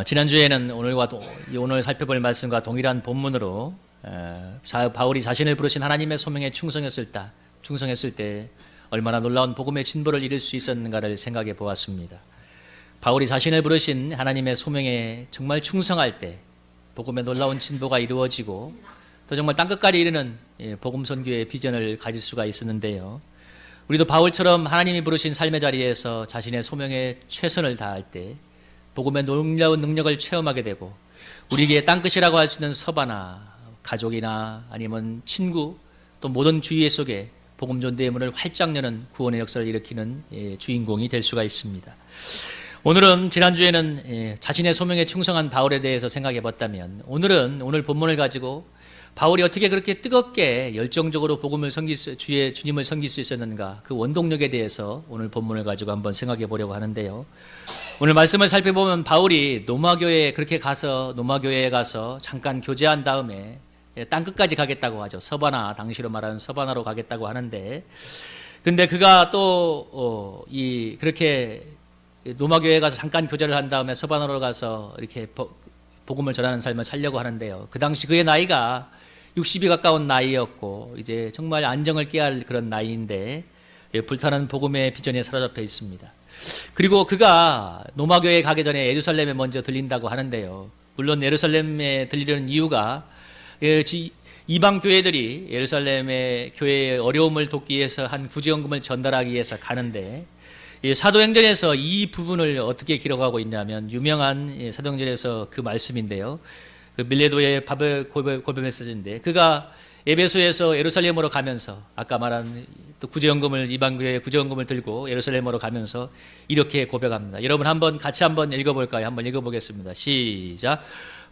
지난주에는 오늘 살펴볼 말씀과 동일한 본문으로 바울이 자신을 부르신 하나님의 소명에 충성했을 때 얼마나 놀라운 복음의 진보를 이룰 수 있었는가를 생각해 보았습니다. 바울이 자신을 부르신 하나님의 소명에 정말 충성할 때 복음의 놀라운 진보가 이루어지고 또 정말 땅끝까지 이르는 복음 선교의 비전을 가질 수가 있었는데요. 우리도 바울처럼 하나님이 부르신 삶의 자리에서 자신의 소명에 최선을 다할 때 복음의 놀라운 능력을 체험하게 되고 우리에게 땅끝이라고 할 수 있는 서바나 가족이나 아니면 친구 또 모든 주위 속에 복음 전도의 문을 활짝 여는 구원의 역사를 일으키는 주인공이 될 수가 있습니다. 오늘은 지난주에는 자신의 소명에 충성한 바울에 대해서 생각해 봤다면 오늘 본문을 가지고 바울이 어떻게 그렇게 뜨겁게 열정적으로 주님을 섬길 수 있었는가, 그 원동력에 대해서 오늘 본문을 가지고 한번 생각해 보려고 하는데요. 오늘 말씀을 살펴보면 바울이 노마교회에 가서 잠깐 교제한 다음에 땅끝까지 가겠다고 하죠. 당시로 말하는 서바나로 가겠다고 하는데, 근데 그가 또 그렇게 노마교회에 가서 잠깐 교제를 한 다음에 서바나로 가서 이렇게 복음을 전하는 삶을 살려고 하는데요. 그 당시 그의 나이가 60이 가까운 나이였고 이제 정말 안정을 깨할 그런 나이인데 불타는 복음의 비전에 사로잡혀 있습니다. 그리고 그가 노마교회에 가기 전에 예루살렘에 먼저 들린다고 하는데요. 물론 예루살렘에 들리려는 이유가 이방 교회들이 예루살렘의 교회의 어려움을 돕기 위해서 한 구제연금을 전달하기 위해서 가는데, 사도행전에서 이 부분을 어떻게 기록하고 있냐면 유명한 사도행전에서 그 말씀인데요. 그 밀레도의 고백 메시지인데, 그가 에베소에서 예루살렘으로 가면서 아까 말한 또 이방 교회의 구제연금을 들고 예루살렘으로 가면서 이렇게 고백합니다. 여러분 같이 한번 읽어볼까요? 한번 읽어보겠습니다. 시작.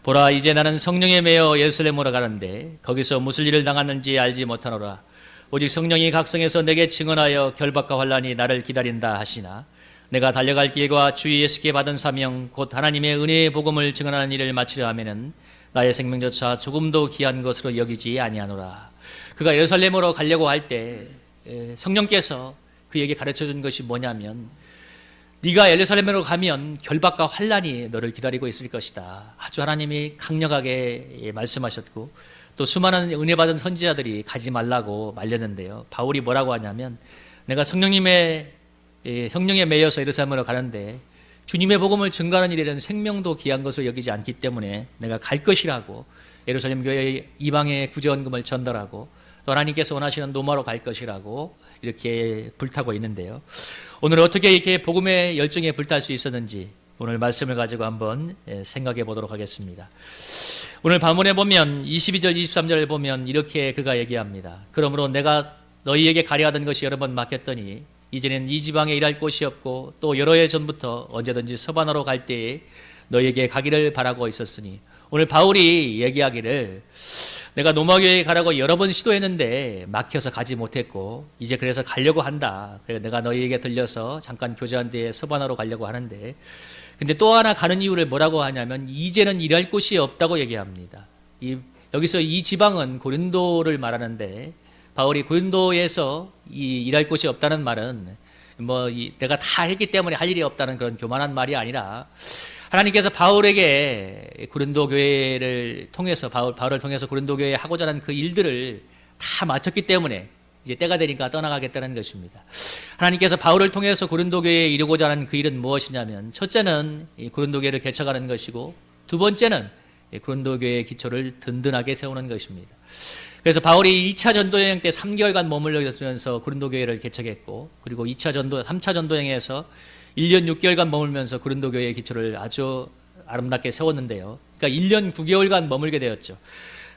보라, 이제 나는 성령에 매여 예루살렘으로 가는데 거기서 무슨 일을 당하는지 알지 못하노라. 오직 성령이 각성해서 내게 증언하여 결박과 환난이 나를 기다린다 하시나 내가 달려갈 길과 주 예수께 받은 사명 곧 하나님의 은혜의 복음을 증언하는 일을 마치려 하면은 나의 생명조차 조금도 귀한 것으로 여기지 아니하노라. 그가 예루살렘으로 가려고 할 때 성령께서 그에게 가르쳐준 것이 뭐냐면, 네가 예루살렘으로 가면 결박과 환난이 너를 기다리고 있을 것이다. 아주 하나님이 강력하게 말씀하셨고 또 수많은 은혜 받은 선지자들이 가지 말라고 말렸는데요. 바울이 뭐라고 하냐면, 내가 성령에 매여서 예루살렘으로 가는데 주님의 복음을 증거하는 일에는 생명도 귀한 것을 여기지 않기 때문에 내가 갈 것이라고 예루살렘 교회의 이방의 구제원금을 전달하고 또 하나님께서 원하시는 노마로 갈 것이라고 이렇게 불타고 있는데요. 오늘 어떻게 이렇게 복음의 열정에 불탈 수 있었는지 오늘 말씀을 가지고 한번 생각해 보도록 하겠습니다. 오늘 본문에 보면 22절 23절을 보면 이렇게 그가 얘기합니다. 그러므로 내가 너희에게 가려 하던 것이 여러 번 막혔더니 이제는 이 지방에 일할 곳이 없고 또 여러 해 전부터 언제든지 서바나로 갈 때에 너희에게 가기를 바라고 있었으니, 오늘 바울이 얘기하기를 내가 노마교회에 가라고 여러 번 시도했는데 막혀서 가지 못했고 이제 그래서 가려고 한다. 그래서 내가 너희에게 들려서 잠깐 교제한 뒤에 서바나로 가려고 하는데, 근데 또 하나 가는 이유를 뭐라고 하냐면 이제는 일할 곳이 없다고 얘기합니다. 여기서 이 지방은 고린도를 말하는데, 바울이 고린도에서 일할 곳이 없다는 말은 내가 다 했기 때문에 할 일이 없다는 그런 교만한 말이 아니라, 하나님께서 바울에게 고린도 교회를 통해서 바울을 통해서 고린도 교회에 하고자 하는 그 일들을 다 마쳤기 때문에 이제 때가 되니까 떠나가겠다는 것입니다. 하나님께서 바울을 통해서 고린도 교회에 이루고자 하는 그 일은 무엇이냐면, 첫째는 고린도 교회를 개척하는 것이고 두 번째는 고린도 교회의 기초를 든든하게 세우는 것입니다. 그래서 바울이 2차 전도여행 때 3개월간 머물러 있으면서 고린도 교회를 개척했고, 그리고 3차 전도여행에서 1년 6개월간 머물면서 고린도 교회의 기초를 아주 아름답게 세웠는데요. 그러니까 1년 9개월간 머물게 되었죠.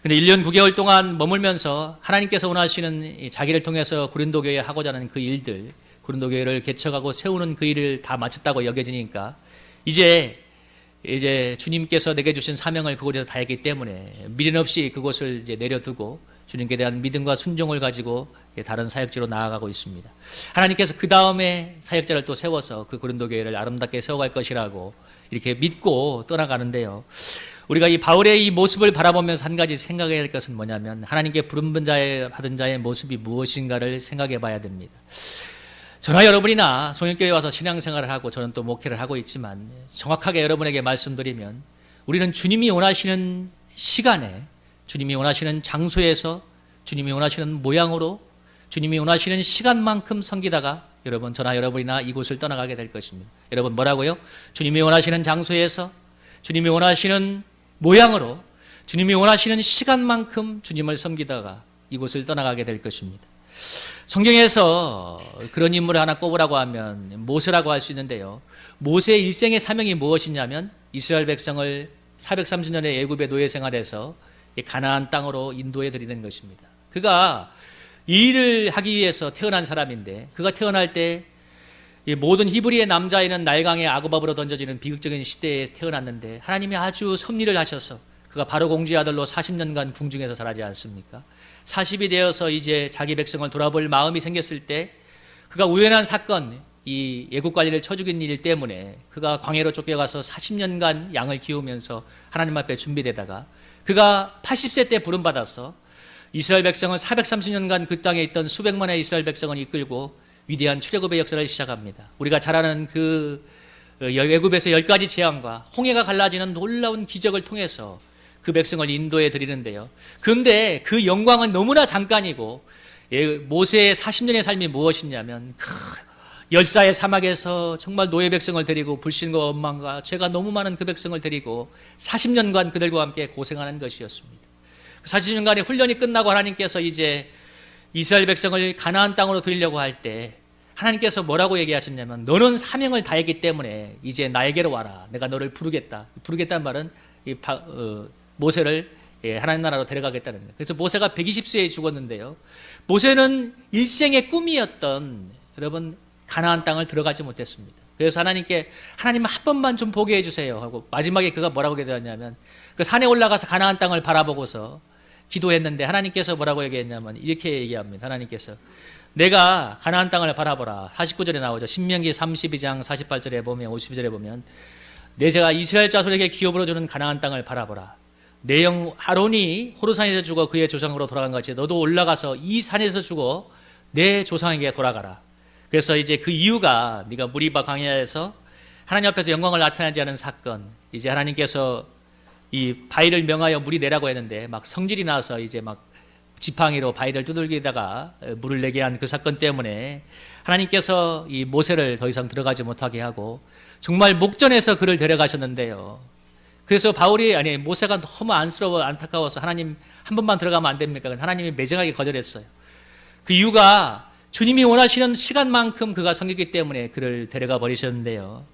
근데 1년 9개월 동안 머물면서 하나님께서 원하시는 자기를 통해서 고린도 교회에 하고자 하는 그 일들, 고린도 교회를 개척하고 세우는 그 일을 다 마쳤다고 여겨지니까 이제 주님께서 내게 주신 사명을 그곳에서 다 했기 때문에 미련 없이 그곳을 이제 내려두고 주님께 대한 믿음과 순종을 가지고 다른 사역지로 나아가고 있습니다. 하나님께서 그 다음에 사역자를 또 세워서 그 고린도 교회를 아름답게 세워갈 것이라고 이렇게 믿고 떠나가는데요. 우리가 이 바울의 이 모습을 바라보면서 한 가지 생각해야 할 것은 뭐냐면, 하나님께 부름 받은 자의 모습이 무엇인가를 생각해 봐야 됩니다. 저나 여러분이나 성령교회에 와서 신앙생활을 하고 저는 또 목회를 하고 있지만 정확하게 여러분에게 말씀드리면 우리는 주님이 원하시는 시간에, 주님이 원하시는 장소에서, 주님이 원하시는 모양으로, 주님이 원하시는 시간만큼 섬기다가 여러분, 저나 여러분이나 이곳을 떠나가게 될 것입니다. 여러분 뭐라고요? 주님이 원하시는 장소에서, 주님이 원하시는 모양으로, 주님이 원하시는 시간만큼 주님을 섬기다가 이곳을 떠나가게 될 것입니다. 성경에서 그런 인물을 하나 꼽으라고 하면 모세라고 할 수 있는데요. 모세의 일생의 사명이 무엇이냐면 이스라엘 백성을 430년의 애굽의 노예 생활에서 가나안 땅으로 인도해 드리는 것입니다. 그가 이 일을 하기 위해서 태어난 사람인데, 그가 태어날 때 모든 히브리의 남자아이는 날강의 아구밥으로 던져지는 비극적인 시대에 태어났는데 하나님이 아주 섭리를 하셔서 그가 바로 공주의 아들로 40년간 궁중에서 자라지 않습니까? 40이 되어서 이제 자기 백성을 돌아볼 마음이 생겼을 때 그가 우연한 사건, 이 애국 관리를 쳐 죽인 일 때문에 그가 광야로 쫓겨가서 40년간 양을 키우면서 하나님 앞에 준비되다가 그가 80세 때 부름받아서 이스라엘 백성을 430년간 그 땅에 있던 수백만의 이스라엘 백성을 이끌고 위대한 출애굽의 역사를 시작합니다. 우리가 잘 아는 그 애굽에서 10가지 재앙과 홍해가 갈라지는 놀라운 기적을 통해서 그 백성을 인도해 드리는데요. 그런데 그 영광은 너무나 잠깐이고 모세의 40년의 삶이 무엇이냐면 열사의 사막에서 정말 노예 백성을 데리고 불신과 원망과 죄가 너무 많은 그 백성을 데리고 40년간 그들과 함께 고생하는 것이었습니다. 40년간의 훈련이 끝나고 하나님께서 이제 이스라엘 백성을 가나안 땅으로 드리려고 할 때 하나님께서 뭐라고 얘기하셨냐면 너는 사명을 다했기 때문에 이제 나에게로 와라. 내가 너를 부르겠다. 부르겠다는 말은 모세를 하나님 나라로 데려가겠다는 거예요. 그래서 모세가 120세에 죽었는데요. 모세는 일생의 꿈이었던 여러분 가나안 땅을 들어가지 못했습니다. 그래서 하나님께 하나님 한 번만 좀 보게 해주세요 하고 마지막에 그가 뭐라고 얘기했냐면 그 산에 올라가서 가나안 땅을 바라보고서 기도했는데 하나님께서 뭐라고 얘기했냐면 이렇게 얘기합니다. 하나님께서 내가 가나안 땅을 바라보라. 49절에 나오죠. 신명기 32장 48절에 보면 52절에 보면 내가 이스라엘 자손에게 기업으로 주는 가나안 땅을 바라보라. 내 영 아론이 호르산에서 죽어 그의 조상으로 돌아간 것이 너도 올라가서 이 산에서 죽어 내 조상에게 돌아가라. 그래서 이제 그 이유가 네가 무리바 광야에서 하나님 앞에서 영광을 나타나지 않은 사건, 이제 하나님께서 이 바위를 명하여 물이 내라고 했는데 막 성질이 나서 이제 막 지팡이로 바위를 두들기다가 물을 내게 한 그 사건 때문에 하나님께서 이 모세를 더 이상 들어가지 못하게 하고 정말 목전에서 그를 데려가셨는데요. 그래서 모세가 너무 안타까워서 하나님 한 번만 들어가면 안 됩니까? 하나님이 매정하게 거절했어요. 그 이유가 주님이 원하시는 시간만큼 그가 섬기기 때문에 그를 데려가 버리셨는데요.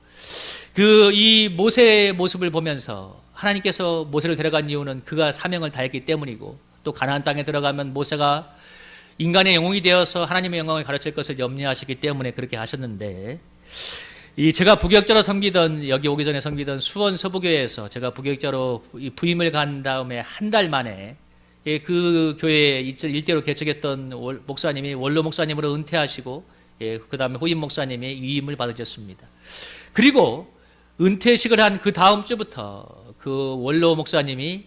이 모세의 모습을 보면서 하나님께서 모세를 데려간 이유는 그가 사명을 다했기 때문이고 또 가나안 땅에 들어가면 모세가 인간의 영웅이 되어서 하나님의 영광을 가르칠 것을 염려하시기 때문에 그렇게 하셨는데 제가 부교역자로 섬기던 여기 오기 전에 섬기던 수원 서부교회에서 제가 부교역자로 부임을 간 다음에 한 달 만에 그 교회에 일대로 개척했던 목사님이 원로 목사님으로 은퇴하시고 그 다음에 후임 목사님이 위임을 받으셨습니다. 그리고 은퇴식을 한 그 다음 주부터 그 원로 목사님이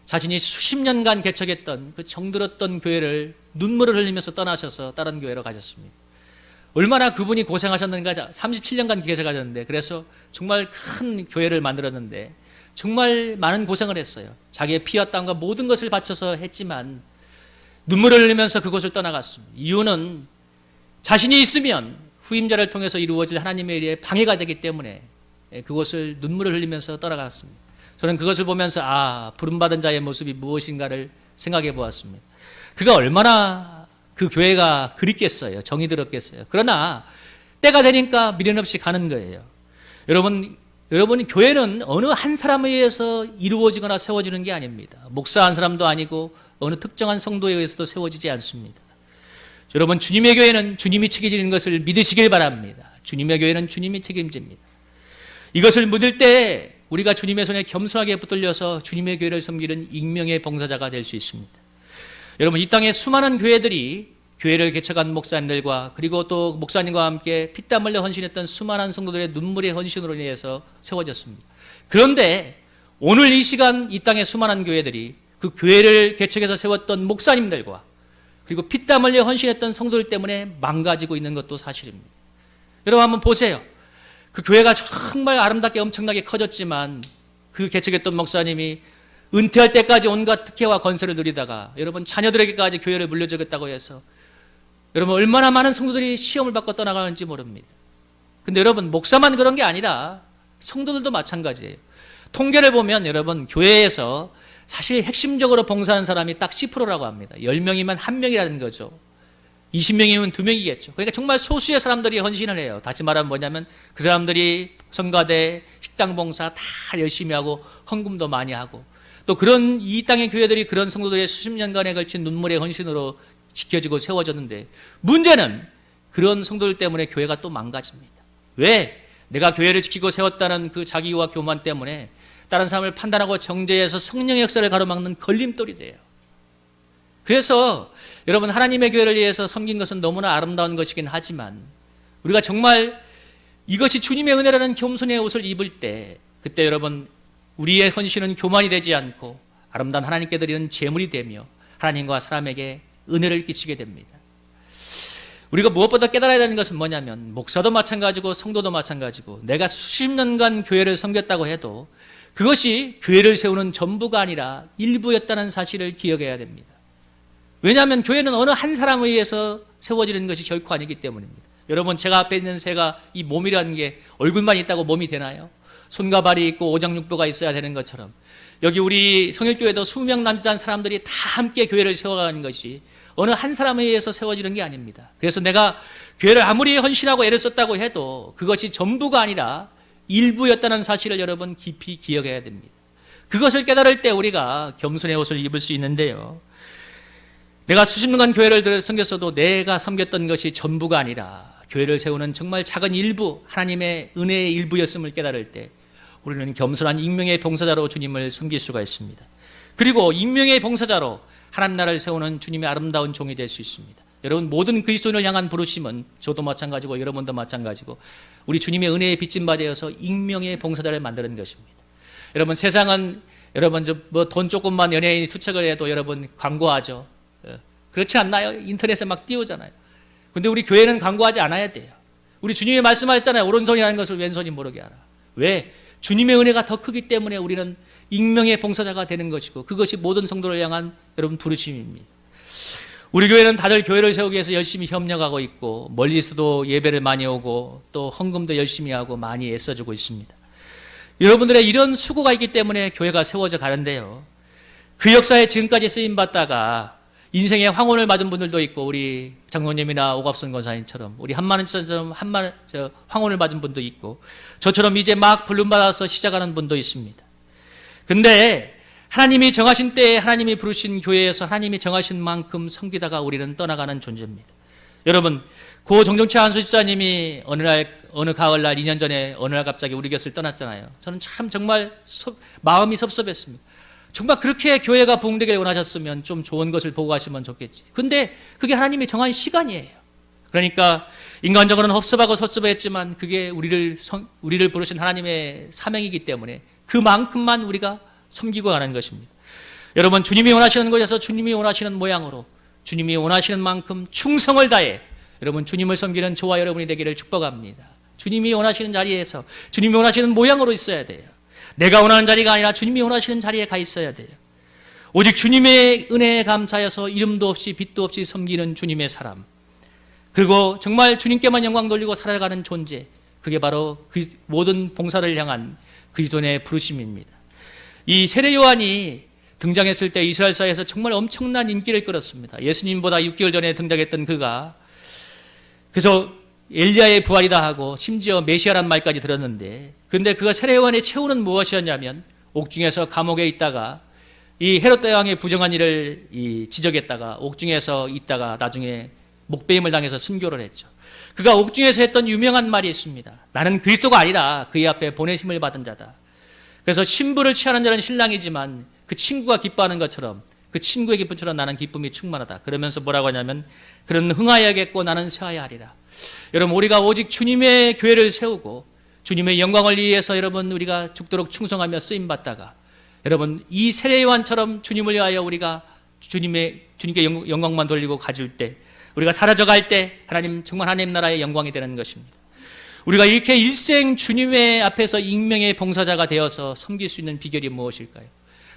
자신이 수십 년간 개척했던 그 정들었던 교회를 눈물을 흘리면서 떠나셔서 다른 교회로 가셨습니다. 얼마나 그분이 고생하셨는가. 37년간 개척하셨는데 그래서 정말 큰 교회를 만들었는데 정말 많은 고생을 했어요. 자기의 피와 땀과 모든 것을 바쳐서 했지만 눈물을 흘리면서 그곳을 떠나갔습니다. 이유는 자신이 있으면 후임자를 통해서 이루어질 하나님의 일에 방해가 되기 때문에 그곳을 눈물을 흘리면서 떠나갔습니다. 저는 그것을 보면서 부름받은 자의 모습이 무엇인가를 생각해 보았습니다. 그가 얼마나 그 교회가 그립겠어요. 정이 들었겠어요. 그러나 때가 되니까 미련 없이 가는 거예요. 여러분 교회는 어느 한 사람에 의해서 이루어지거나 세워지는 게 아닙니다. 목사 한 사람도 아니고 어느 특정한 성도에 의해서도 세워지지 않습니다. 여러분 주님의 교회는 주님이 책임지는 것을 믿으시길 바랍니다. 주님의 교회는 주님이 책임집니다. 이것을 믿을 때 우리가 주님의 손에 겸손하게 붙들려서 주님의 교회를 섬기는 익명의 봉사자가 될 수 있습니다. 여러분 이 땅에 수많은 교회들이 교회를 개척한 목사님들과 그리고 또 목사님과 함께 피땀 흘려 헌신했던 수많은 성도들의 눈물의 헌신으로 인해서 세워졌습니다. 그런데 오늘 이 시간 이 땅의 수많은 교회들이 그 교회를 개척해서 세웠던 목사님들과 그리고 피땀 흘려 헌신했던 성도들 때문에 망가지고 있는 것도 사실입니다. 여러분 한번 보세요. 그 교회가 정말 아름답게 엄청나게 커졌지만 그 개척했던 목사님이 은퇴할 때까지 온갖 특혜와 건설을 누리다가 여러분 자녀들에게까지 교회를 물려주겠다고 해서 여러분 얼마나 많은 성도들이 시험을 받고 떠나가는지 모릅니다. 근데 여러분 목사만 그런 게 아니라 성도들도 마찬가지예요. 통계를 보면 여러분 교회에서 사실 핵심적으로 봉사하는 사람이 딱 10%라고 합니다. 10명이면 1명이라는 거죠. 20명이면 2명이겠죠. 그러니까 정말 소수의 사람들이 헌신을 해요. 다시 말하면 뭐냐면 그 사람들이 성가대, 식당 봉사 다 열심히 하고 헌금도 많이 하고 또 그런 이 땅의 교회들이 그런 성도들의 수십 년간에 걸친 눈물의 헌신으로 지켜지고 세워졌는데 문제는 그런 성도들 때문에 교회가 또 망가집니다. 왜? 내가 교회를 지키고 세웠다는 그 자기와 교만 때문에 다른 사람을 판단하고 정죄해서 성령의 역사를 가로막는 걸림돌이 돼요. 그래서 여러분 하나님의 교회를 위해서 섬긴 것은 너무나 아름다운 것이긴 하지만 우리가 정말 이것이 주님의 은혜라는 겸손의 옷을 입을 때 그때 여러분 우리의 헌신은 교만이 되지 않고 아름다운 하나님께 드리는 제물이 되며 하나님과 사람에게 은혜를 끼치게 됩니다. 우리가 무엇보다 깨달아야 되는 것은 뭐냐면 목사도 마찬가지고 성도도 마찬가지고 내가 수십 년간 교회를 섬겼다고 해도 그것이 교회를 세우는 전부가 아니라 일부였다는 사실을 기억해야 됩니다. 왜냐하면 교회는 어느 한 사람에 의해서 세워지는 것이 결코 아니기 때문입니다. 여러분 제가 앞에 있는 새가 이 몸이라는 게 얼굴만 있다고 몸이 되나요? 손과 발이 있고 오장육부가 있어야 되는 것처럼 여기 우리 성일교회도 수명 남짓한 사람들이 다 함께 교회를 세워가는 것이 어느 한 사람에 의해서 세워지는 게 아닙니다. 그래서 내가 교회를 아무리 헌신하고 애를 썼다고 해도 그것이 전부가 아니라 일부였다는 사실을 여러분 깊이 기억해야 됩니다. 그것을 깨달을 때 우리가 겸손의 옷을 입을 수 있는데요. 내가 수십 년간 교회를 섬겼어도 내가 섬겼던 것이 전부가 아니라 교회를 세우는 정말 작은 일부, 하나님의 은혜의 일부였음을 깨달을 때 우리는 겸손한 익명의 봉사자로 주님을 섬길 수가 있습니다. 그리고 익명의 봉사자로 하나님 나라를 세우는 주님의 아름다운 종이 될 수 있습니다. 여러분 모든 그리스도인을 향한 부르심은 저도 마찬가지고 여러분도 마찬가지고 우리 주님의 은혜에 빚진 바 되어서 익명의 봉사자를 만드는 것입니다. 여러분 세상은 여러분 뭐 돈 조금만 연예인이 투척을 해도 여러분 광고하죠. 그렇지 않나요? 인터넷에 막 띄우잖아요. 근데 우리 교회는 광고하지 않아야 돼요. 우리 주님이 말씀하셨잖아요. 오른손이라는 것을 왼손이 모르게 하라. 왜? 주님의 은혜가 더 크기 때문에 우리는 익명의 봉사자가 되는 것이고 그것이 모든 성도를 향한 여러분 부르심입니다. 우리 교회는 다들 교회를 세우기 위해서 열심히 협력하고 있고 멀리서도 예배를 많이 오고 또 헌금도 열심히 하고 많이 애써주고 있습니다. 여러분들의 이런 수고가 있기 때문에 교회가 세워져 가는데요. 그 역사에 지금까지 쓰임받다가 인생의 황혼을 맞은 분들도 있고 우리 장로님이나 오갑선 권사님처럼 우리 한마름 집사처럼 황혼을 맞은 분도 있고 저처럼 이제 막 불륜받아서 시작하는 분도 있습니다. 근데 하나님이 정하신 때에 하나님이 부르신 교회에서 하나님이 정하신 만큼 섬기다가 우리는 떠나가는 존재입니다. 여러분 고 정정채 한수 집사님이 어느 가을날 2년 전에 어느 날 갑자기 우리 곁을 떠났잖아요. 저는 참 정말 마음이 섭섭했습니다. 정말 그렇게 교회가 부흥되기를 원하셨으면 좀 좋은 것을 보고 가시면 좋겠지. 근데 그게 하나님이 정한 시간이에요. 그러니까 인간적으로는 섭섭하고 섭섭했지만 그게 우리를 부르신 하나님의 사명이기 때문에 그만큼만 우리가 섬기고 가는 것입니다. 여러분 주님이 원하시는 곳에서 주님이 원하시는 모양으로 주님이 원하시는 만큼 충성을 다해 여러분 주님을 섬기는 저와 여러분이 되기를 축복합니다. 주님이 원하시는 자리에서 주님이 원하시는 모양으로 있어야 돼요. 내가 원하는 자리가 아니라 주님이 원하시는 자리에 가 있어야 돼요. 오직 주님의 은혜에 감사해서 이름도 없이 빛도 없이 섬기는 주님의 사람, 그리고 정말 주님께만 영광 돌리고 살아가는 존재, 그게 바로 그 모든 봉사를 향한 그리스도의 부르심입니다. 이 세례 요한이 등장했을 때 이스라엘사에서 정말 엄청난 인기를 끌었습니다. 예수님보다 6개월 전에 등장했던 그가 그래서 엘리야의 부활이다 하고 심지어 메시아란 말까지 들었는데, 근데 그가 세례 요한의 최후는 무엇이었냐면 옥중에서 감옥에 있다가 이 헤롯 대왕의 부정한 일을 지적했다가 옥중에서 있다가 나중에 목배임을 당해서 순교를 했죠. 그가 옥중에서 했던 유명한 말이 있습니다. 나는 그리스도가 아니라 그의 앞에 보내심을 받은 자다. 그래서 신부를 취하는 자는 신랑이지만 그 친구가 기뻐하는 것처럼 그 친구의 기쁨처럼 나는 기쁨이 충만하다. 그러면서 뭐라고 하냐면 그는 흥하여야겠고 나는 쇠하여야 하리라. 여러분 우리가 오직 주님의 교회를 세우고 주님의 영광을 위해서 여러분 우리가 죽도록 충성하며 쓰임받다가 여러분 이 세례 요한처럼 주님을 위하여 우리가 주님께 영광만 돌리고 가질 때, 우리가 사라져갈 때 하나님 정말 하나님 나라의 영광이 되는 것입니다. 우리가 이렇게 일생 주님의 앞에서 익명의 봉사자가 되어서 섬길 수 있는 비결이 무엇일까요?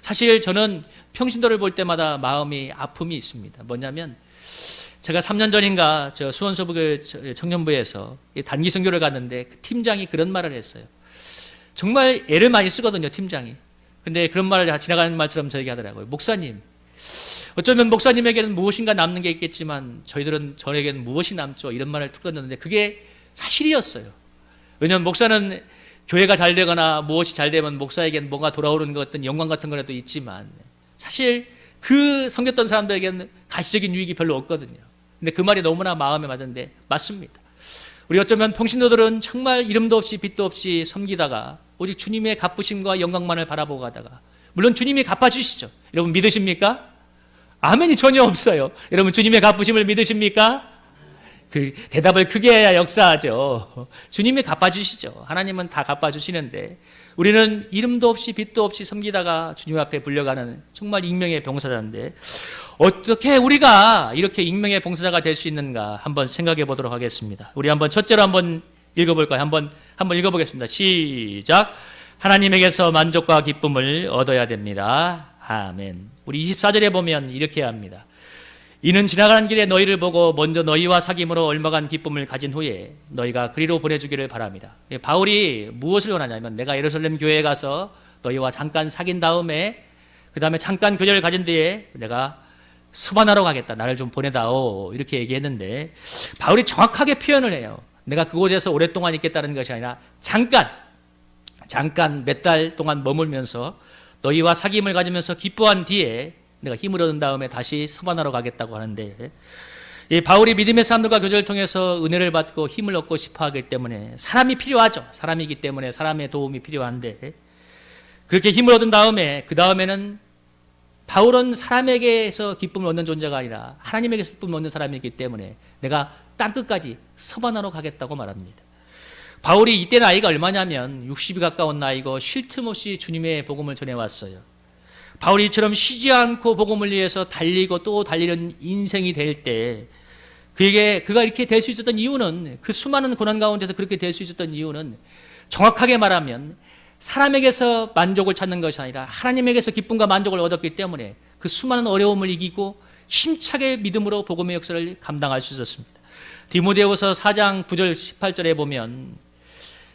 사실 저는 평신도를 볼 때마다 마음이 아픔이 있습니다. 뭐냐면 제가 3년 전인가 저 수원서북의 청년부에서 단기 선교를 갔는데 그 팀장이 그런 말을 했어요. 정말 애를 많이 쓰거든요, 팀장이. 근데 그런 말을 지나가는 말처럼 저에게 하더라고요. 목사님, 어쩌면 목사님에게는 무엇인가 남는 게 있겠지만 저에게는 무엇이 남죠? 이런 말을 툭 던졌는데 그게 사실이었어요. 왜냐하면 목사는 교회가 잘 되거나 무엇이 잘 되면 목사에게는 뭔가 돌아오는 것 같은 영광 같은 거라도 있지만 사실 그 섬겼던 사람들에게는 가시적인 유익이 별로 없거든요. 근데 그 말이 너무나 마음에 맞는데 맞습니다. 우리 어쩌면 평신도들은 정말 이름도 없이 빛도 없이 섬기다가 오직 주님의 갚으심과 영광만을 바라보고 가다가 물론 주님이 갚아주시죠. 여러분 믿으십니까? 아멘이 전혀 없어요. 여러분 주님의 갚으심을 믿으십니까? 그 대답을 크게 해야 역사하죠. 주님이 갚아주시죠. 하나님은 다 갚아주시는데 우리는 이름도 없이 빛도 없이 섬기다가 주님 앞에 불려가는 정말 익명의 봉사자인데 어떻게 우리가 이렇게 익명의 봉사자가 될 수 있는가 한번 생각해 보도록 하겠습니다. 우리 한번 첫째로 한번 읽어볼까요? 한번 읽어보겠습니다. 시작. 하나님에게서 만족과 기쁨을 얻어야 됩니다. 아멘. 우리 24절에 보면 이렇게 합니다. 이는 지나가는 길에 너희를 보고 먼저 너희와 사귐으로 얼마간 기쁨을 가진 후에 너희가 그리로 보내주기를 바랍니다. 바울이 무엇을 원하냐면 내가 예루살렘 교회에 가서 너희와 잠깐 사귄 다음에 그 다음에 잠깐 교제를 가진 뒤에 내가 수반하러 가겠다. 나를 좀 보내다오. 이렇게 얘기했는데 바울이 정확하게 표현을 해요. 내가 그곳에서 오랫동안 있겠다는 것이 아니라 잠깐 몇 달 동안 머물면서 너희와 사귐을 가지면서 기뻐한 뒤에 내가 힘을 얻은 다음에 다시 서반하러 가겠다고 하는데 이 바울이 믿음의 사람들과 교제를 통해서 은혜를 받고 힘을 얻고 싶어 하기 때문에 사람이 필요하죠. 사람이기 때문에 사람의 도움이 필요한데 그렇게 힘을 얻은 다음에 그 다음에는 바울은 사람에게서 기쁨을 얻는 존재가 아니라 하나님에게서 기쁨을 얻는 사람이기 때문에 내가 땅끝까지 서반하러 가겠다고 말합니다. 바울이 이때 나이가 얼마냐면 60이 가까운 나이고 쉴 틈 없이 주님의 복음을 전해왔어요. 바울이 이처럼 쉬지 않고 복음을 위해서 달리고 또 달리는 인생이 될 때 그가 이렇게 될 수 있었던 이유는 그 수많은 고난 가운데서 그렇게 될 수 있었던 이유는 정확하게 말하면 사람에게서 만족을 찾는 것이 아니라 하나님에게서 기쁨과 만족을 얻었기 때문에 그 수많은 어려움을 이기고 힘차게 믿음으로 복음의 역사를 감당할 수 있었습니다. 디모데후서 4장 9절 18절에 보면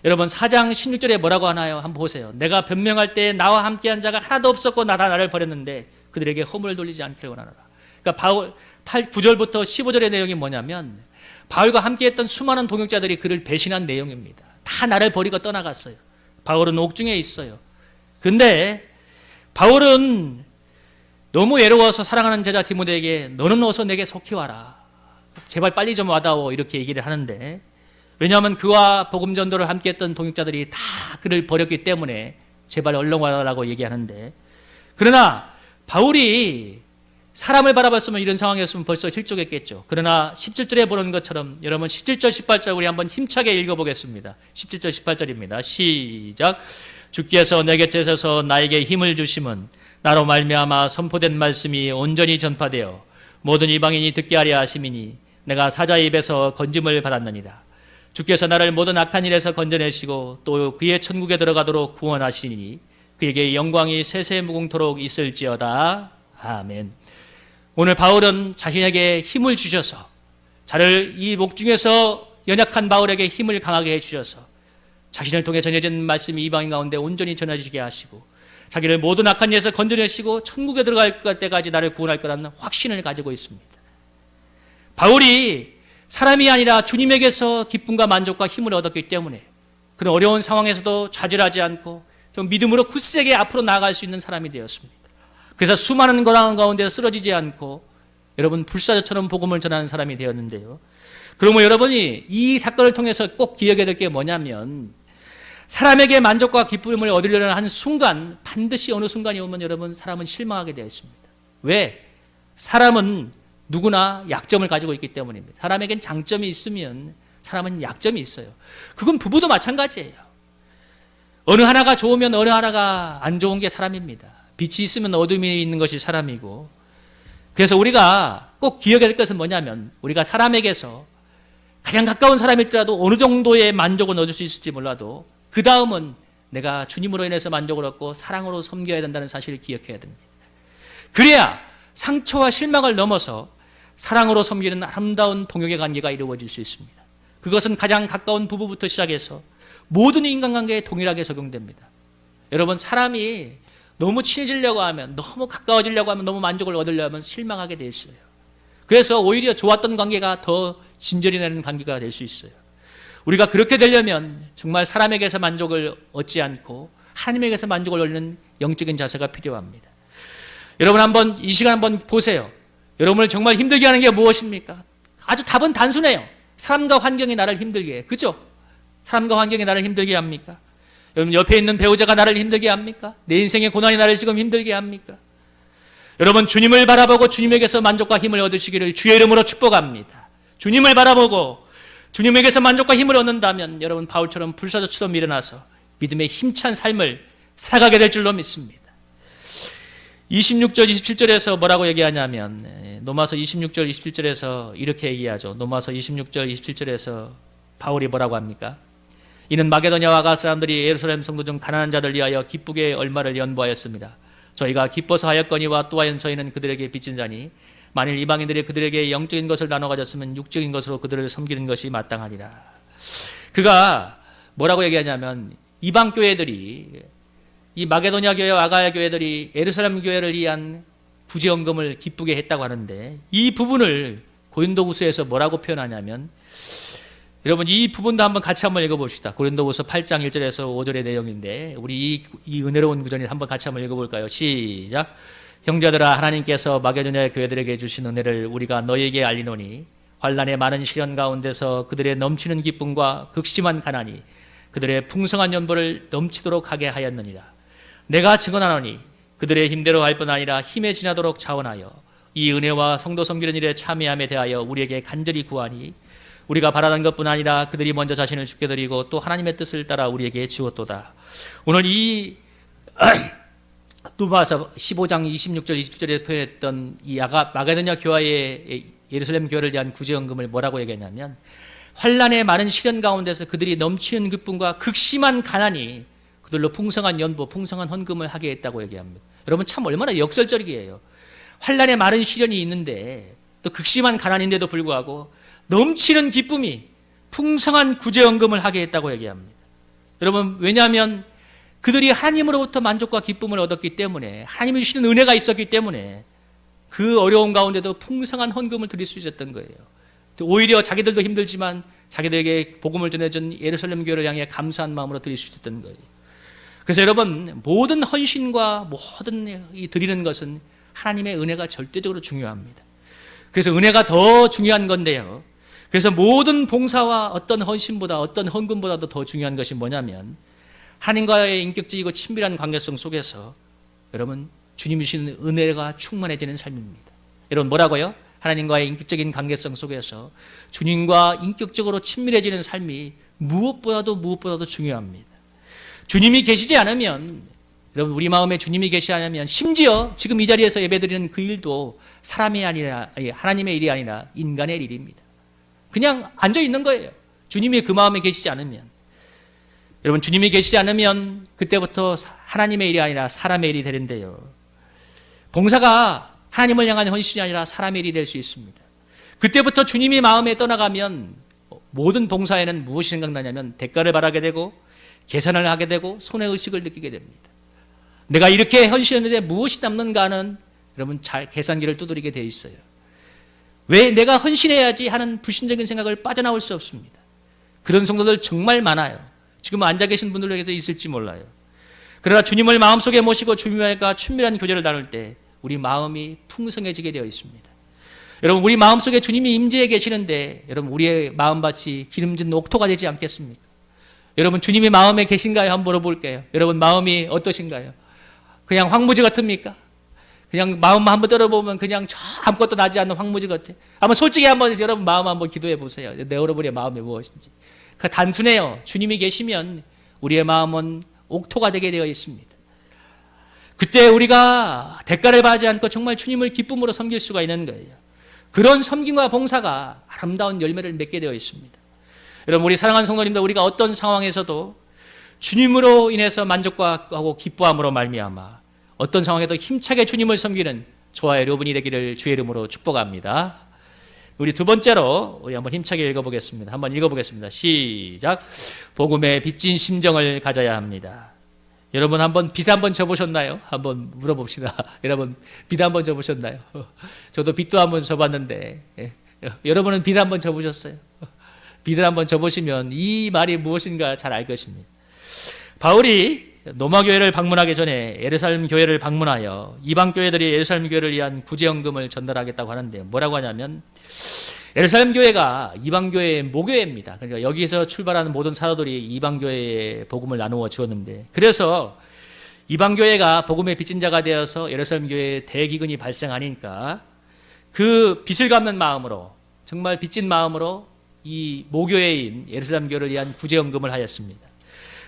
여러분 4장 16절에 뭐라고 하나요? 한번 보세요. 내가 변명할 때 나와 함께한 자가 하나도 없었고 나를 버렸는데 그들에게 허물을 돌리지 않기를 원하노라. 그러니까 바울 9절부터 15절의 내용이 뭐냐면 바울과 함께했던 수많은 동역자들이 그를 배신한 내용입니다. 다 나를 버리고 떠나갔어요. 바울은 옥중에 있어요. 근데 바울은 너무 외로워서 사랑하는 제자 디모데에게 너는 어서 내게 속히 와라. 제발 빨리 좀 와다오. 이렇게 얘기를 하는데 왜냐하면 그와 복음 전도를 함께했던 동역자들이 다 그를 버렸기 때문에 제발 얼른 와라라고 얘기하는데 그러나 바울이 사람을 바라봤으면 이런 상황이었으면 벌써 실족했겠죠. 그러나 17절에 보는 것처럼 여러분 17절 18절 우리 한번 힘차게 읽어보겠습니다. 17절 18절입니다. 시작. 주께서 내 곁에 서서 나에게 힘을 주심은 나로 말미암아 선포된 말씀이 온전히 전파되어 모든 이방인이 듣게 하려 하심이니 내가 사자의 입에서 건짐을 받았느니라. 주께서 나를 모든 악한 일에서 건져내시고 또 그의 천국에 들어가도록 구원하시니 그에게 영광이 세세무궁토록 있을지어다. 아멘. 오늘 바울은 자신에게 힘을 주셔서 자를 이 목중에서 연약한 바울에게 힘을 강하게 해주셔서 자신을 통해 전해진 말씀이 이방인 가운데 온전히 전해지게 하시고 자기를 모든 악한 일에서 건져내시고 천국에 들어갈 때까지 나를 구원할 거라는 확신을 가지고 있습니다. 바울이 사람이 아니라 주님에게서 기쁨과 만족과 힘을 얻었기 때문에 그런 어려운 상황에서도 좌절하지 않고 좀 믿음으로 굳세게 앞으로 나아갈 수 있는 사람이 되었습니다. 그래서 수많은 고난 가운데 쓰러지지 않고 여러분 불사조처럼 복음을 전하는 사람이 되었는데요. 그러면 여러분이 이 사건을 통해서 꼭 기억해야 될 게 뭐냐면 사람에게 만족과 기쁨을 얻으려는 한 순간 반드시 어느 순간이 오면 여러분 사람은 실망하게 되어 있습니다. 왜? 사람은 누구나 약점을 가지고 있기 때문입니다. 사람에겐 장점이 있으면 사람은 약점이 있어요. 그건 부부도 마찬가지예요. 어느 하나가 좋으면 어느 하나가 안 좋은 게 사람입니다. 빛이 있으면 어둠이 있는 것이 사람이고 그래서 우리가 꼭 기억해야 될 것은 뭐냐면 우리가 사람에게서 가장 가까운 사람일지라도 어느 정도의 만족은 얻을 수 있을지 몰라도 그 다음은 내가 주님으로 인해서 만족을 얻고 사랑으로 섬겨야 된다는 사실을 기억해야 됩니다. 그래야 상처와 실망을 넘어서 사랑으로 섬기는 아름다운 동역의 관계가 이루어질 수 있습니다. 그것은 가장 가까운 부부부터 시작해서 모든 인간관계에 동일하게 적용됩니다. 여러분, 사람이 너무 친해지려고 하면, 너무 가까워지려고 하면, 너무 만족을 얻으려고 하면 실망하게 돼 있어요. 그래서 오히려 좋았던 관계가 더 진전이 되는 관계가 될 수 있어요. 우리가 그렇게 되려면 정말 사람에게서 만족을 얻지 않고 하나님에게서 만족을 얻는 영적인 자세가 필요합니다. 여러분, 이 시간 한번 보세요. 여러분을 정말 힘들게 하는 게 무엇입니까? 아주 답은 단순해요. 사람과 환경이 나를 힘들게 해요. 그죠? 사람과 환경이 나를 힘들게 합니까? 여러분, 옆에 있는 배우자가 나를 힘들게 합니까? 내 인생의 고난이 나를 지금 힘들게 합니까? 여러분, 주님을 바라보고 주님에게서 만족과 힘을 얻으시기를 주의 이름으로 축복합니다. 주님을 바라보고 주님에게서 만족과 힘을 얻는다면 여러분, 바울처럼 불사조처럼 일어나서 믿음의 힘찬 삶을 살아가게 될 줄로 믿습니다. 26절, 27절에서 뭐라고 얘기하냐면, 로마서 26절, 27절에서 이렇게 얘기하죠. 로마서 26절, 27절에서 바울이 뭐라고 합니까? 이는 마게도냐와 아가 사람들이 예루살렘 성도 중 가난한 자들 위하여 기쁘게 얼마를 연보하였습니다. 저희가 기뻐서 하였거니와 또한 저희는 그들에게 빚진 자니 만일 이방인들이 그들에게 영적인 것을 나눠 가졌으면 육적인 것으로 그들을 섬기는 것이 마땅하니라. 그가 뭐라고 얘기하냐면, 이방 교회들이, 이 마게도냐 교회와 아가야 교회들이 예루살렘 교회를 위한 구제헌금을 기쁘게 했다고 하는데, 이 부분을 고린도후서에서 뭐라고 표현하냐면, 여러분, 이 부분도 같이 한번 읽어봅시다. 고린도후서 8장 1절에서 5절의 내용인데, 우리 이 은혜로운 구절을 한번 같이 한번 읽어볼까요? 시작. 형제들아, 하나님께서 마게도냐 교회들에게 주신 은혜를 우리가 너희에게 알리노니 환난의 많은 시련 가운데서 그들의 넘치는 기쁨과 극심한 가난이 그들의 풍성한 연보를 넘치도록 하게 하였느니라. 내가 증언하노니 그들의 힘대로 할 뿐 아니라 힘에 지나도록 자원하여 이 은혜와 성도 섬기는 일에 참여함에 대하여 우리에게 간절히 구하니 우리가 바라던 것뿐 아니라 그들이 먼저 자신을 죽게 드리고 또 하나님의 뜻을 따라 우리에게 주었도다. 오늘 이 로마서 15장 26절 27절에 표현했던 이 마게도냐 교회의 예루살렘 교회를 위한 구제헌금을 뭐라고 얘기하냐면, 환난의 많은 시련 가운데서 그들이 넘치는 기쁨과 극심한 가난이 그들로 풍성한 연보, 풍성한 헌금을 하게 했다고 얘기합니다. 여러분, 참 얼마나 역설적이에요. 환난의 많은 시련이 있는데 또 극심한 가난인데도 불구하고 넘치는 기쁨이 풍성한 구제헌금을 하게 했다고 얘기합니다. 여러분, 왜냐하면 그들이 하나님으로부터 만족과 기쁨을 얻었기 때문에, 하나님이 주시는 은혜가 있었기 때문에 그 어려운 가운데도 풍성한 헌금을 드릴 수 있었던 거예요. 오히려 자기들도 힘들지만 자기들에게 복음을 전해준 예루살렘 교회를 향해 감사한 마음으로 드릴 수 있었던 거예요. 그래서 여러분, 모든 헌신과 모든 이 드리는 것은 하나님의 은혜가 절대적으로 중요합니다. 그래서 은혜가 더 중요한 건데요. 그래서 모든 봉사와 어떤 헌신보다, 어떤 헌금보다도 더 중요한 것이 뭐냐면, 하나님과의 인격적이고 친밀한 관계성 속에서 여러분, 주님이 주시는 은혜가 충만해지는 삶입니다. 여러분, 뭐라고요? 하나님과의 인격적인 관계성 속에서 주님과 인격적으로 친밀해지는 삶이 무엇보다도 중요합니다. 주님이 계시지 않으면, 여러분, 우리 마음에 주님이 계시지 않으면 심지어 지금 이 자리에서 예배드리는 그 일도 사람이 아니라, 하나님의 일이 아니라 인간의 일입니다. 그냥 앉아 있는 거예요. 주님이 그 마음에 계시지 않으면. 여러분, 주님이 계시지 않으면 그때부터 하나님의 일이 아니라 사람의 일이 되는데요. 봉사가 하나님을 향한 헌신이 아니라 사람의 일이 될 수 있습니다. 그때부터 주님이 마음에 떠나가면 모든 봉사에는 무엇이 생각나냐면 대가를 바라게 되고 계산을 하게 되고 손해의식을 느끼게 됩니다. 내가 이렇게 헌신했는데 무엇이 남는가 하는, 여러분, 계산기를 두드리게 돼 있어요. 왜 내가 헌신해야지 하는 불신적인 생각을 빠져나올 수 없습니다. 그런 성도들 정말 많아요. 지금 앉아 계신 분들에게도 있을지 몰라요. 그러나 주님을 마음속에 모시고 주님과 친밀한 교제를 나눌 때 우리 마음이 풍성해지게 되어 있습니다. 여러분, 우리 마음속에 주님이 임재해 계시는데 여러분, 우리의 마음밭이 기름진 옥토가 되지 않겠습니까? 여러분, 주님이 마음에 계신가요? 한번 물어볼게요. 여러분, 마음이 어떠신가요? 그냥 황무지 같습니까? 그냥 마음만 한번 들어보면 그냥 아무것도 나지 않는 황무지 같아. 한번 솔직히 한번 여러분 마음 한번 기도해 보세요. 내 여러분의 마음이 무엇인지. 그 단순해요. 주님이 계시면 우리의 마음은 옥토가 되게 되어 있습니다. 그때 우리가 대가를 받지 않고 정말 주님을 기쁨으로 섬길 수가 있는 거예요. 그런 섬김과 봉사가 아름다운 열매를 맺게 되어 있습니다. 여러분, 우리 사랑하는 성도님들, 우리가 어떤 상황에서도 주님으로 인해서 만족하고 기뻐함으로 말미암아 어떤 상황에도 힘차게 주님을 섬기는 저와 여러분이 되기를 주의 이름으로 축복합니다. 우리 두 번째로 우리 한번 힘차게 읽어보겠습니다. 한번 읽어보겠습니다. 시작. 복음에 빚진 심정을 가져야 합니다. 여러분, 한번 빚 한번 져보셨나요? 한번 물어봅시다. 여러분, 빚 한번 져보셨나요? 저도 빚도 한번 져봤는데, 여러분은 빚 한번 져보셨어요? 빚을 한번 져보시면 이 말이 무엇인가 잘 알 것입니다. 바울이 로마 교회를 방문하기 전에 예루살렘 교회를 방문하여 이방 교회들이 예루살렘 교회를 위한 구제연금을 전달하겠다고 하는데, 뭐라고 하냐면 예루살렘 교회가 이방 교회의 모교회입니다. 그러니까 여기에서 출발하는 모든 사도들이 이방 교회에 복음을 나누어 주었는데, 그래서 이방 교회가 복음의 빚진 자가 되어서 예루살렘 교회에 대기근이 발생하니까 그 빚을 갚는 마음으로, 정말 빚진 마음으로 이 모교회인 예루살렘 교회를 위한 구제연금을 하였습니다.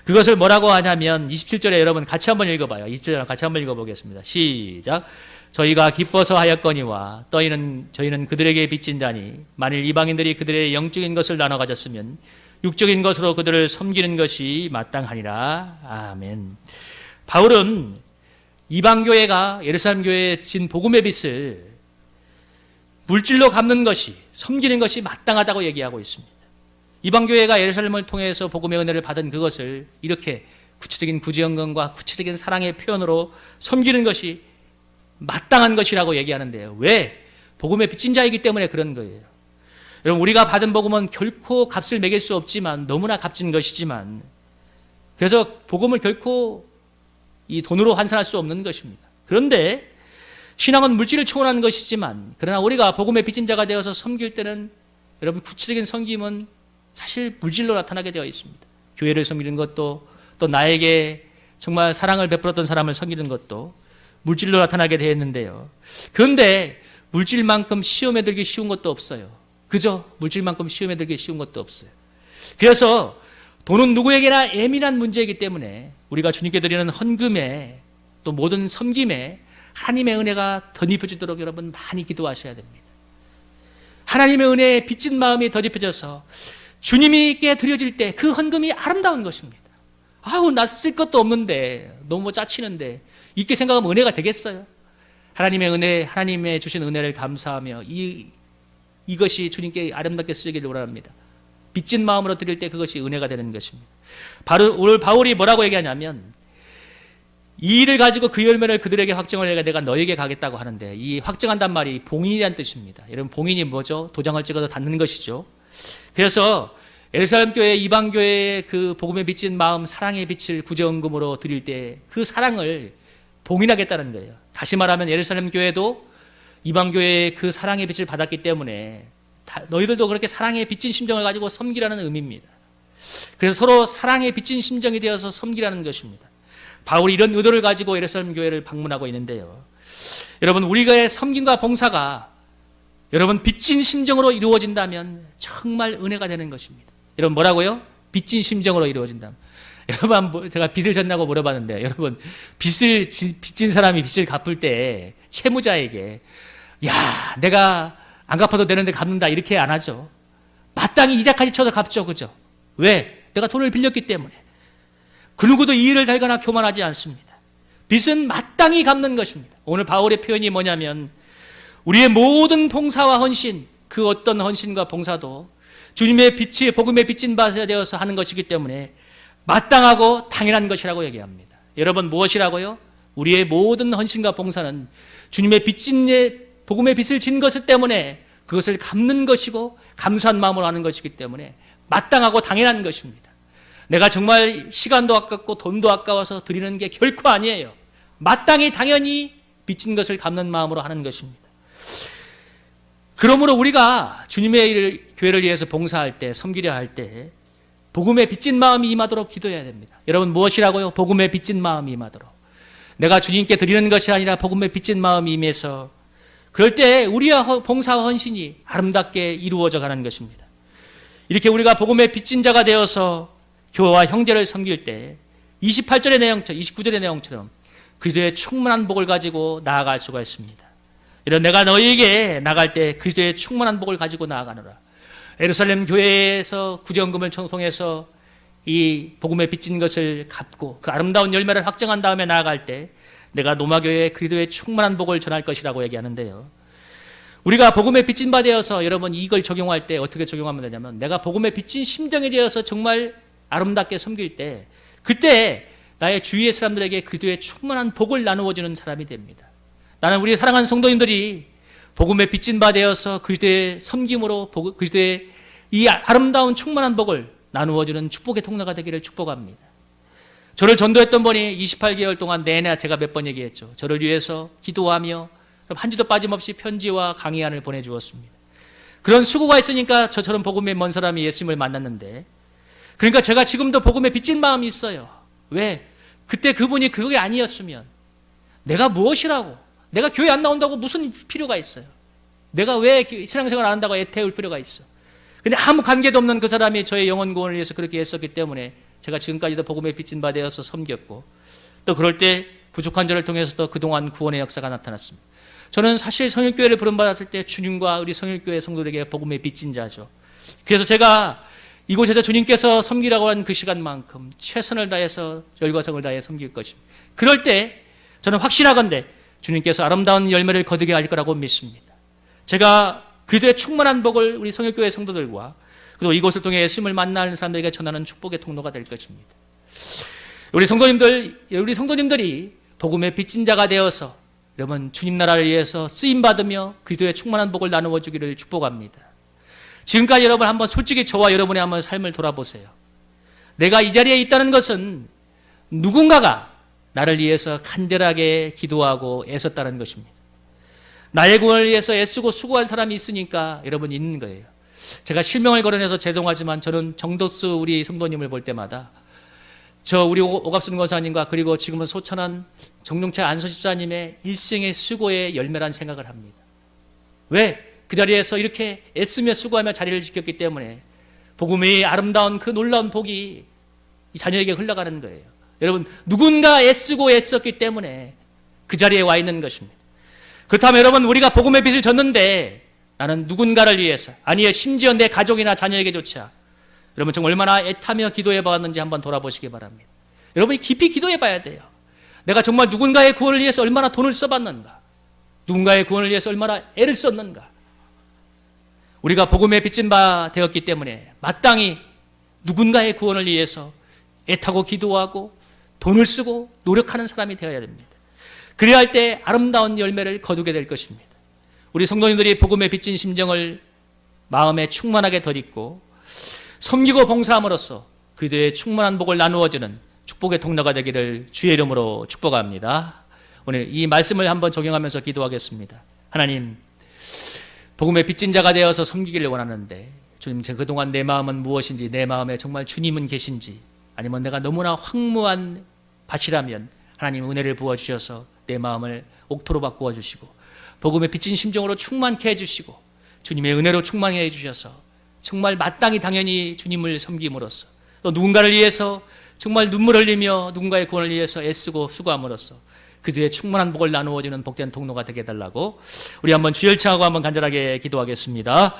그것을 뭐라고 하냐면 27절에 여러분 같이 한번 읽어봐요. 27절 같이 한번 읽어보겠습니다. 시작. 저희가 기뻐서 하였거니와 저희는 그들에게 빚진 자니 만일 이방인들이 그들의 영적인 것을 나눠 가졌으면 육적인 것으로 그들을 섬기는 것이 마땅하니라. 아멘. 바울은 이방 교회가 예루살렘 교회에 진 복음의 빚을 물질로 갚는 것이, 섬기는 것이 마땅하다고 얘기하고 있습니다. 이방 교회가 예루살렘을 통해서 복음의 은혜를 받은 그것을 이렇게 구체적인 구제연금과 구체적인 사랑의 표현으로 섬기는 것이 마땅한 것이라고 얘기하는데요. 왜? 복음의 빚진 자이기 때문에 그런 거예요. 여러분, 우리가 받은 복음은 결코 값을 매길 수 없지만 너무나 값진 것이지만, 그래서 복음을 결코 이 돈으로 환산할 수 없는 것입니다. 그런데 신앙은 물질을 초월하는 것이지만, 그러나 우리가 복음의 빚진 자가 되어서 섬길 때는 여러분, 구체적인 섬김은 사실 물질로 나타나게 되어 있습니다. 교회를 섬기는 것도, 또 나에게 정말 사랑을 베풀었던 사람을 섬기는 것도 물질로 나타나게 되어 있는데요. 그런데 물질만큼 시험에 들기 쉬운 것도 없어요. 그죠? 물질만큼 시험에 들기 쉬운 것도 없어요. 그래서 돈은 누구에게나 예민한 문제이기 때문에 우리가 주님께 드리는 헌금에, 또 모든 섬김에 하나님의 은혜가 덧입혀지도록 여러분 많이 기도하셔야 됩니다. 하나님의 은혜에 빚진 마음이 덧입혀져서 주님께 드려질 때 그 헌금이 아름다운 것입니다. 아우, 나 쓸 것도 없는데, 너무 짜치는데, 이렇게 생각하면 은혜가 되겠어요? 하나님의 은혜, 하나님의 주신 은혜를 감사하며 이것이 주님께 아름답게 쓰기를 원합니다. 빚진 마음으로 드릴 때 그것이 은혜가 되는 것입니다. 오늘 바울이 뭐라고 얘기하냐면, 이 일을 가지고 그 열매를 그들에게 확정을 내가 너에게 가겠다고 하는데, 이 확정한단 말이 봉인이라는 뜻입니다. 여러분, 봉인이 뭐죠? 도장을 찍어서 닫는 것이죠. 그래서 예루살렘 교회, 이방 교회의 그 복음에 빚진 마음, 사랑의 빛을 구제연금으로 드릴 때 그 사랑을 봉인하겠다는 거예요. 다시 말하면 예루살렘 교회도 이방 교회의 그 사랑의 빛을 받았기 때문에 너희들도 그렇게 사랑의 빚진 심정을 가지고 섬기라는 의미입니다. 그래서 서로 사랑의 빚진 심정이 되어서 섬기라는 것입니다. 바울이 이런 의도를 가지고 예루살렘 교회를 방문하고 있는데요. 여러분, 우리의 섬김과 봉사가 여러분 빚진 심정으로 이루어진다면 정말 은혜가 되는 것입니다. 여러분, 뭐라고요? 빚진 심정으로 이루어진다면. 여러분, 제가 빚을 졌냐고 물어봤는데, 여러분, 빚진 사람이 빚을 갚을 때 채무자에게 야, 내가 안 갚아도 되는데 갚는다, 이렇게 안 하죠. 마땅히 이자까지 쳐서 갚죠. 그죠? 왜? 내가 돈을 빌렸기 때문에. 그 누구도 이의를 달거나 교만하지 않습니다. 빚은 마땅히 갚는 것입니다. 오늘 바울의 표현이 뭐냐면, 우리의 모든 봉사와 헌신, 그 어떤 헌신과 봉사도 주님의 빛이, 복음의 빚진 바가 되어서 하는 것이기 때문에 마땅하고 당연한 것이라고 얘기합니다. 여러분, 무엇이라고요? 우리의 모든 헌신과 봉사는 주님의 빚진 복음의 빚을 진 것을 때문에 그것을 갚는 것이고 감사한 마음으로 하는 것이기 때문에 마땅하고 당연한 것입니다. 내가 정말 시간도 아깝고 돈도 아까워서 드리는 게 결코 아니에요. 마땅히 당연히 빚진 것을 갚는 마음으로 하는 것입니다. 그러므로 우리가 주님의 교회를 위해서 봉사할 때, 섬기려 할 때 복음에 빚진 마음이 임하도록 기도해야 됩니다. 여러분, 무엇이라고요? 복음에 빚진 마음이 임하도록. 내가 주님께 드리는 것이 아니라 복음에 빚진 마음이 임해서, 그럴 때 우리의 봉사와 헌신이 아름답게 이루어져 가는 것입니다. 이렇게 우리가 복음에 빚진 자가 되어서 교회와 형제를 섬길 때 28절의 내용처럼, 29절의 내용처럼 그리스도의 충만한 복을 가지고 나아갈 수가 있습니다. 이런 내가 너희에게 나갈 때 그리스도의 충만한 복을 가지고 나아가노라. 예루살렘 교회에서 구제헌금을 통해서 이 복음에 빚진 것을 갚고 그 아름다운 열매를 확정한 다음에 나아갈 때 내가 노마교회에 그리스도의 충만한 복을 전할 것이라고 얘기하는데요. 우리가 복음에 빚진 바 되어서 여러분 이걸 적용할 때 어떻게 적용하면 되냐면 내가 복음에 빚진 심정에 대해서 정말 아름답게 섬길 때 그때 나의 주위의 사람들에게 그리스도의 충만한 복을 나누어주는 사람이 됩니다. 나는 우리 사랑하는 성도님들이 복음에 빚진 바 되어서 그리스도의 섬김으로 그리스도의 이 아름다운 충만한 복을 나누어주는 축복의 통로가 되기를 축복합니다. 저를 전도했던 분이 28개월 동안 내내 제가 몇 번 얘기했죠. 저를 위해서 기도하며 한 주도 빠짐없이 편지와 강의안을 보내주었습니다. 그런 수고가 있으니까 저처럼 복음에 먼 사람이 예수님을 만났는데 그러니까 제가 지금도 복음에 빚진 마음이 있어요. 왜? 그때 그분이 그게 아니었으면 내가 무엇이라고 내가 교회 안 나온다고 무슨 필요가 있어요? 내가 왜 신앙생활 안 한다고 애태울 필요가 있어? 근데 아무 관계도 없는 그 사람이 저의 영혼 구원을 위해서 그렇게 애썼기 때문에 제가 지금까지도 복음에 빚진 바 되어서 섬겼고 또 그럴 때 부족한 저를 통해서도 그동안 구원의 역사가 나타났습니다. 저는 사실 성일교회를 부름받았을 때 주님과 우리 성일교회 성도들에게 복음에 빚진 자죠. 그래서 제가 이곳에서 주님께서 섬기라고 한 그 시간만큼 최선을 다해서 열과성을 다해 섬길 것입니다. 그럴 때 저는 확신하건대 주님께서 아름다운 열매를 거두게 할 거라고 믿습니다. 제가 그리스도의 충만한 복을 우리 성일교회 성도들과 그리고 이곳을 통해 예수님을 만나는 사람들에게 전하는 축복의 통로가 될 것입니다. 우리 성도님들이 복음의 빚진 자가 되어서 여러분 주님 나라를 위해서 쓰임받으며 그리스도의 충만한 복을 나누어 주기를 축복합니다. 지금까지 여러분 한번 솔직히 저와 여러분의 한번 삶을 돌아보세요. 내가 이 자리에 있다는 것은 누군가가 나를 위해서 간절하게 기도하고 애썼다는 것입니다. 나의 구원을 위해서 애쓰고 수고한 사람이 있으니까 여러분 있는 거예요. 제가 실명을 거론해서 죄송하지만 저는 정덕수 우리 성도님을 볼 때마다 저 우리 오갑순 권사님과 그리고 지금은 소천한 정동채 안소집사님의 일생의 수고의 열매란 생각을 합니다. 왜? 그 자리에서 이렇게 애쓰며 수고하며 자리를 지켰기 때문에 복음의 아름다운 그 놀라운 복이 이 자녀에게 흘러가는 거예요. 여러분 누군가 애쓰고 애썼기 때문에 그 자리에 와 있는 것입니다. 그렇다면 여러분 우리가 복음의 빚을 졌는데 나는 누군가를 위해서 아니요 심지어 내 가족이나 자녀에게조차 여러분 정말 얼마나 애타며 기도해 봤는지 한번 돌아보시기 바랍니다. 여러분이 깊이 기도해 봐야 돼요. 내가 정말 누군가의 구원을 위해서 얼마나 돈을 써봤는가, 누군가의 구원을 위해서 얼마나 애를 썼는가. 우리가 복음에 빚진 바 되었기 때문에 마땅히 누군가의 구원을 위해서 애타고 기도하고 돈을 쓰고 노력하는 사람이 되어야 됩니다. 그래야 할 때 아름다운 열매를 거두게 될 것입니다. 우리 성도님들이 복음에 빚진 심정을 마음에 충만하게 덧입고 섬기고 봉사함으로써 그리스도의 충만한 복을 나누어주는 축복의 통로가 되기를 주의 이름으로 축복합니다. 오늘 이 말씀을 한번 적용하면서 기도하겠습니다. 하나님, 복음의 빚진 자가 되어서 섬기기를 원하는데 주님, 그동안 내 마음은 무엇인지, 내 마음에 정말 주님은 계신지, 아니면 내가 너무나 황무한 밭이라면 하나님 은혜를 부어주셔서 내 마음을 옥토로 바꾸어 주시고 복음의 빚진 심정으로 충만케 해주시고 주님의 은혜로 충만케 해주셔서 정말 마땅히 당연히 주님을 섬김으로써 또 누군가를 위해서 정말 눈물 흘리며 누군가의 구원을 위해서 애쓰고 수고함으로써 그들의 충만한 복을 나누어주는 복된 통로가 되게 해달라고 우리 한번 주열청하고 한번 간절하게 기도하겠습니다.